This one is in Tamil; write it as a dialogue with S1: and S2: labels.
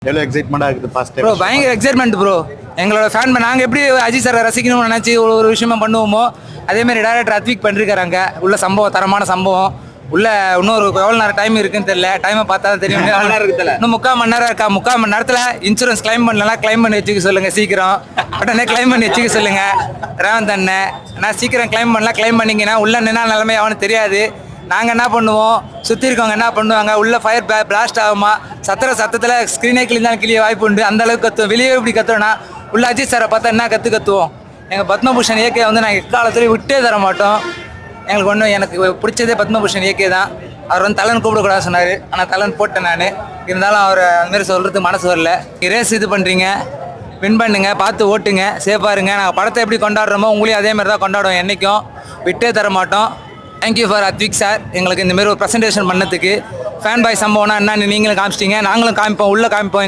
S1: எவ்வளோ எக்ஸைட்மெண்ட்டாக இருக்குது ஃபர்ஸ்ட்
S2: ப்ரோ பயங்கர எக்ஸைட்மெண்ட் ப்ரோ. எங்களோட ஃபேன் நாங்கள் எப்படி அஜித் சாரை ரசிக்கணும்னு நினச்சி ஒரு விஷயமா பண்ணுவோமோ அதேமாதிரி டேரக்டர் அத்விக் பண்ணிருக்காங்க. உள்ள சம்பவம் தரமான சம்பவம். உள்ள இன்னொரு எவ்வளோ நேரம் டைம் இருக்குன்னு தெரியல. டைமை பார்த்தா தான் தெரியும். இன்னும் 3/4 மணி நேரம் இருக்கா. 3/4 மணி நேரத்தில் இன்சூரன்ஸ் கிளைம் பண்ணலாம். கிளைம் பண்ணி வச்சுக்க சொல்லுங்கள் சீக்கிரம். உடனே கிளைம் பண்ணி வச்சுக்க சொல்லுங்கள் ரேவந்த் அண்ணன். நான் சீக்கிரம் கிளைம் பண்ணலாம். கிளைம் பண்ணிங்கன்னா உள்ள என்ன நிலைமை அவனுக்கு தெரியாது. நாங்கள் என்ன பண்ணுவோம், சுற்றி இருக்கவங்க என்ன பண்ணுவாங்க, உள்ள ஃபயர் பிளாஸ்ட் ஆகுமா, சத்தத்தில் ஸ்க்ரீனே கிளிந்தாலும் கிளிய வாய்ப்பு உண்டு. அந்த அளவுக்கு கற்றுவோம். வெளியே இப்படி கற்றுவோன்னா உள்ள அஜித் சாரை பார்த்தா என்ன கற்றுவோம். எங்கள் பத்மபூஷன் இயற்கை வந்து நாங்கள் எக்காலத்துலேயும் விட்டே தர மாட்டோம். எங்களுக்கு ஒன்றும் எனக்கு பிடிச்சதே பத்மபூஷன் இயற்கை தான். அவர் வந்து தலைன்னு கூப்பிடக்கூடாது சொன்னார். ஆனால் தலைன்னு போட்டேன் நான். இருந்தாலும் அவர் அந்தமாரி சொல்கிறதுக்கு மனசு வரல. ரேஸ் இது பண்ணுறீங்க, வின் பண்ணுங்க, பார்த்து ஓட்டுங்க, சேஃபாக இருங்க. நாங்கள் படத்தை எப்படி கொண்டாடுறோமோ உங்களையும் அதேமாதிரி தான் கொண்டாடுவோம். என்றைக்கும் விட்டே தர மாட்டோம். தேங்க்யூ ஃபார் அத்விக் சார் எங்களுக்கு இந்தமாரி ஒரு ப்ரெசன்டேஷன் பண்ணதுக்கு. ஃபேன் பாய் சம்பவம்னா என்னன்னு நீங்களும் காமிச்சிட்டிங்க, நாங்களும் காமிப்போம், உள்ளே காமிப்போம்.